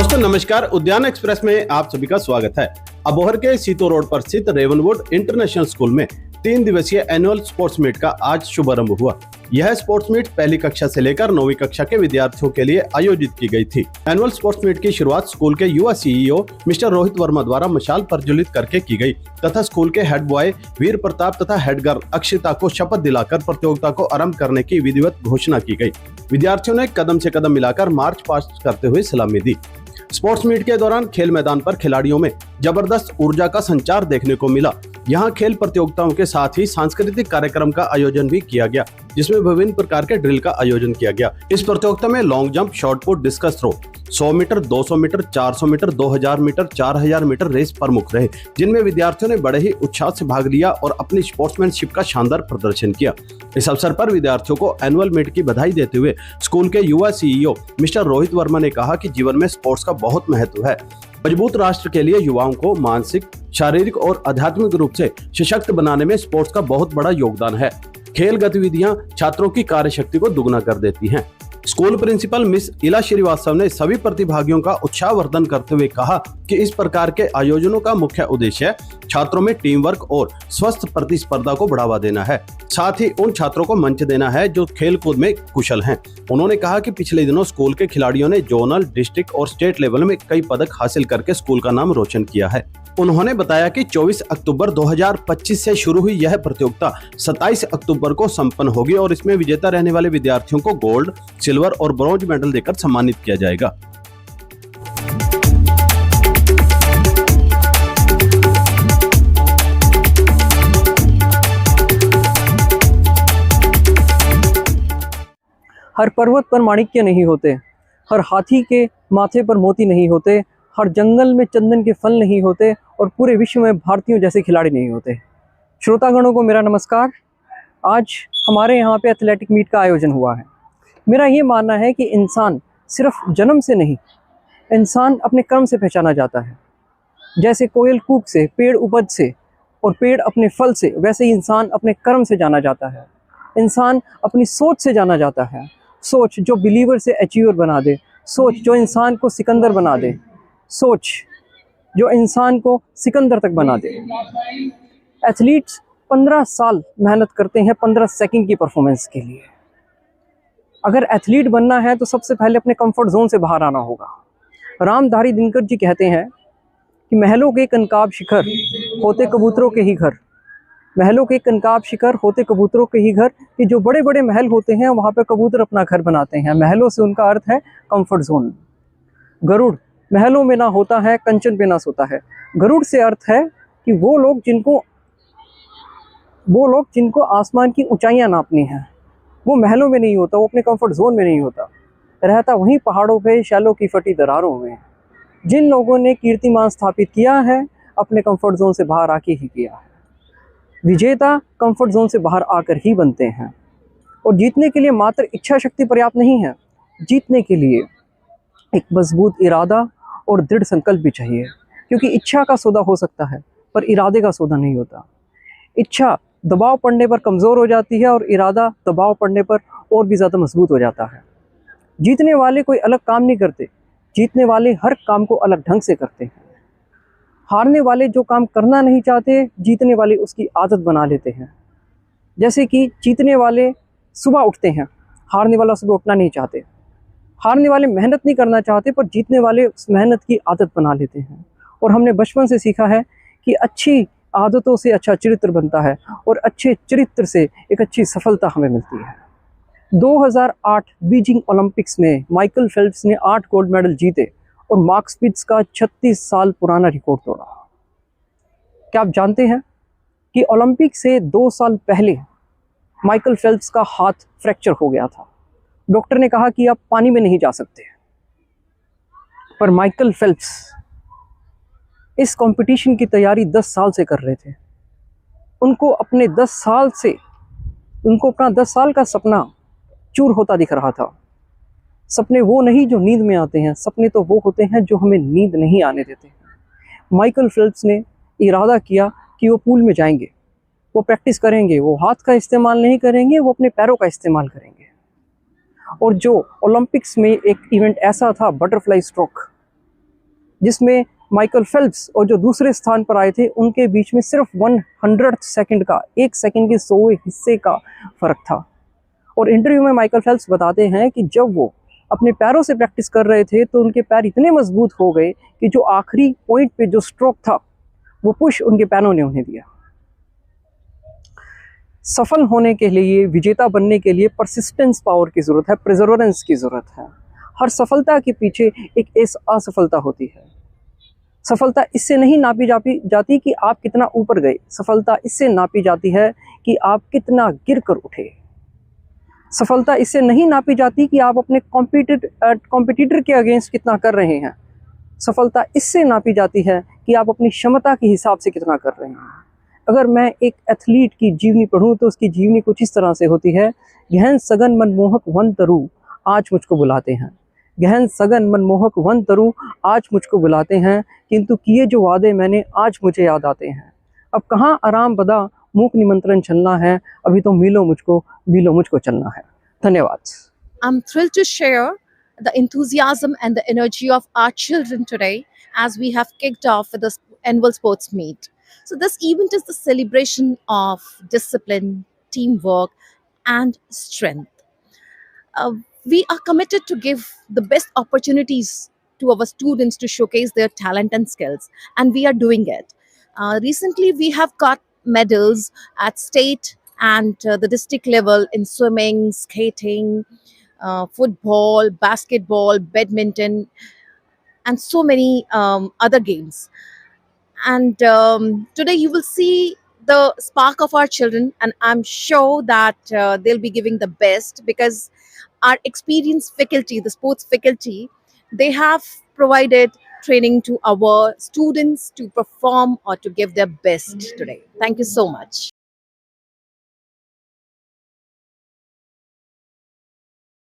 दोस्तों नमस्कार, उद्यान एक्सप्रेस में आप सभी का स्वागत है। अबोहर के सीतो रोड पर स्थित रेवनवुड इंटरनेशनल स्कूल में 3 दिवसीय एनुअल स्पोर्ट्स मीट का आज शुभारंभ हुआ। यह स्पोर्ट्स मीट पहली कक्षा से लेकर 9वीं कक्षा के विद्यार्थियों के लिए आयोजित की गई थी। एनुअल स्पोर्ट्स मीट की शुरुआत स्कूल के युवा सीईओ मिस्टर रोहित वर्मा द्वारा मशाल प्रज्वलित करके की गई तथा स्कूल के हेड बॉय वीर प्रताप तथा हेड गर्ल अक्षिता को शपथ दिलाकर प्रतियोगिता को आरंभ करने की विधिवत घोषणा की गई। विद्यार्थियों ने कदम से कदम मिलाकर मार्च पास्ट करते हुए सलामी दी। स्पोर्ट्स मीट के दौरान खेल मैदान पर खिलाड़ियों में जबरदस्त ऊर्जा का संचार देखने को मिला। यहां खेल प्रतियोगिताओं के साथ ही सांस्कृतिक कार्यक्रम का आयोजन भी किया गया, जिसमें विभिन्न प्रकार के ड्रिल का आयोजन किया गया। इस प्रतियोगिता में long jump, shot put, discus throw, 100 metre, 200 metre, 400 metre, 2000 metre, 4000 metre race प्रमुख रहे, जिनमें विद्यार्थियों ने बड़े ही उत्साह से भाग लिया और अपनी स्पोर्ट्समैनशिप का शानदार प्रदर्शन किया। इस अवसर पर विद्यार्थियों को एनुअल मीट की बधाई देते हुए स्कूल के युवा सीईओ मिस्टर रोहित वर्मा ने कहा कि जीवन में स्पोर्ट्स का बहुत महत्व है। मजबूत राष्ट्र के लिए युवाओं को मानसिक, शारीरिक और आध्यात्मिक रूप से सशक्त बनाने में स्पोर्ट्स का बहुत बड़ा योगदान है। खेल गतिविधियां छात्रों की कार्यशक्ति को दुगना कर देती हैं। स्कूल प्रिंसिपल मिस इला श्रीवास्तव ने सभी प्रतिभागियों का उत्साहवर्धन करते हुए कहा कि इस प्रकार के आयोजनों का मुख्य उद्देश्य छात्रों में टीम वर्क और स्वस्थ प्रतिस्पर्धा को बढ़ावा देना है, साथ ही उन छात्रों को मंच देना है जो खेल कूद में कुशल हैं। उन्होंने कहा कि पिछले दिनों स्कूल के खिलाड़ियों ने जोनल, डिस्ट्रिक्ट और स्टेट लेवल में कई पदक हासिल करके स्कूल का नाम रोशन किया है। उन्होंने बताया कि 24 अक्टूबर 2025 से शुरू हुई यह प्रतियोगिता 27 अक्टूबर को संपन्न होगी और इसमें विजेता रहने वाले विद्यार्थियों को गोल्ड, सिल्वर और ब्रॉन्ज मेडल देकर सम्मानित किया जाएगा। हर पर्वत पर माणिक्य नहीं होते, हर हाथी के माथे पर मोती नहीं होते, हर जंगल में चंदन के फल नहीं होते और पूरे विश्व में भारतीयों जैसे खिलाड़ी नहीं होते। श्रोतागणों को मेरा नमस्कार। आज हमारे यहाँ पे एथलेटिक मीट का आयोजन हुआ है। मेरा ये मानना है कि इंसान सिर्फ जन्म से नहीं, इंसान अपने कर्म से पहचाना जाता है। जैसे कोयल कूक से, पेड़ उपज से और पेड़ अपने फल से, वैसे ही इंसान अपने कर्म से जाना जाता है। इंसान अपनी सोच से जाना जाता है। सोच जो बिलीवर से अचीवर बना दे, सोच जो इंसान को सिकंदर बना दे, सोच जो इंसान को सिकंदर तक बना दे। एथलीट्स 15 साल मेहनत करते हैं 15 सेकंड की परफॉर्मेंस के लिए। अगर एथलीट बनना है तो सबसे पहले अपने कंफर्ट जोन से बाहर आना होगा। रामधारी दिनकर जी कहते हैं कि महलों के कनकाब शिखर होते कबूतरों के ही घर, महलों के कनकाब शिखर होते कबूतरों के ही घर। कि जो बड़े बड़े महल होते हैं वहाँ पे कबूतर अपना घर बनाते हैं। महलों से उनका अर्थ है कंफर्ट जोन। गरुड़ महलों में ना होता है, कंचन पे ना सोता है। गरुड़ से अर्थ है कि वो लोग जिनको आसमान की ऊंचाइयां नापनी हैं, वो महलों में नहीं होता, वो अपने कंफर्ट जोन में नहीं होता, रहता वहीं पहाड़ों पे शैलों की फटी दरारों में। जिन लोगों ने कीर्तिमान स्थापित किया है अपने कंफर्ट जोन से बाहर आके ही किया है। विजेता कंफर्ट जोन से बाहर आकर ही बनते हैं। और जीतने के लिए मात्र इच्छा शक्ति पर्याप्त नहीं है। जीतने के लिए एक मजबूत इरादा और दृढ़ संकल्प भी चाहिए, क्योंकि इच्छा का सौदा हो सकता है पर इरादे का सौदा नहीं होता। इच्छा दबाव पड़ने पर कमज़ोर हो जाती है और इरादा दबाव पड़ने पर और भी ज़्यादा मजबूत हो जाता है। जीतने वाले कोई अलग काम नहीं करते, जीतने वाले हर काम को अलग ढंग से करते हैं। हारने वाले जो काम करना नहीं चाहते, जीतने वाले उसकी आदत बना लेते हैं। जैसे कि जीतने वाले सुबह उठते हैं, हारने वाला सुबह उठना नहीं चाहते। हारने वाले मेहनत नहीं करना चाहते पर जीतने वाले उस मेहनत की आदत बना लेते हैं। और हमने बचपन से सीखा है कि अच्छी आदतों से अच्छा चरित्र बनता है और अच्छे चरित्र से एक अच्छी सफलता हमें मिलती है। 2008 बीजिंग ओलंपिक्स में माइकल फेल्प्स ने 8 गोल्ड मेडल जीते और मार्क स्पिट्ज का 36 साल पुराना रिकॉर्ड तोड़ा। क्या आप जानते हैं कि ओलंपिक से 2 साल पहले माइकल फेल्प्स का हाथ फ्रैक्चर हो गया था। डॉक्टर ने कहा कि आप पानी में नहीं जा सकते, पर माइकल फेल्प्स इस कंपटीशन की तैयारी 10 साल से कर रहे थे। उनको अपना 10 साल का सपना चूर होता दिख रहा था। सपने वो नहीं जो नींद में आते हैं, सपने तो वो होते हैं जो हमें नींद नहीं आने देते। माइकल फेल्प्स ने इरादा किया कि वो पूल में जाएंगे, वो प्रैक्टिस करेंगे, वो हाथ का इस्तेमाल नहीं करेंगे, वो अपने पैरों का इस्तेमाल करेंगे। और जो ओलंपिक्स में एक इवेंट ऐसा था बटरफ्लाई स्ट्रोक, जिसमें माइकल फेल्प्स और जो दूसरे स्थान पर आए थे उनके बीच में सिर्फ 100 सेकंड का, 1 सेकंड के 100वें हिस्से का फ़र्क था। और इंटरव्यू में माइकल फेल्प्स बताते हैं कि जब वो अपने पैरों से प्रैक्टिस कर रहे थे तो उनके पैर इतने मजबूत हो गए कि जो आखिरी पॉइंट पे जो स्ट्रोक था वो पुश उनके पैरों ने उन्हें दिया। सफल होने के लिए, विजेता बनने के लिए परसिस्टेंस पावर की ज़रूरत है, प्रिजर्वेरेंस की ज़रूरत है। हर सफलता के पीछे एक असफलता होती है। सफलता इससे नहीं नापी जाती कि आप कितना ऊपर गए, सफलता इससे नापी जाती है कि आप कितना गिर कर उठे। सफलता इससे नहीं नापी जाती कि आप अपने कॉम्पिटिटर के अगेंस्ट कितना कर रहे हैं। सफलता इससे नापी जाती है कि आप अपनी क्षमता के हिसाब से कितना कर रहे हैं। अगर मैं एक एथलीट की जीवनी पढ़ूं तो उसकी जीवनी कुछ इस तरह से होती है। गहन सघन मनमोहक वन तरु आज मुझको बुलाते हैं, गहन सघन मनमोहक वन तरु आज मुझको बुलाते हैं, किंतु किए जो वादे मैंने आज मुझे याद आते हैं। अब कहाँ आराम बदा मूक निमंत्रण चलना है, अभी तो मीलों मुझको चलना है। धन्यवाद। I'm thrilled to share the enthusiasm and the energy of our children today as we have kicked off with the annual sports meet. So, this event is the celebration of discipline, teamwork, and strength. We are committed to give the best opportunities to our students to showcase their talent and skills, and we are doing it. Recently, we have got medals at state and the district level in swimming, skating, football, basketball, badminton, and so many other games. And today you will see the spark of our children, and I'm sure that they'll be giving the best because our experienced faculty, the sports faculty, they have provided training to our students to perform or to give their best today. Thank you so much.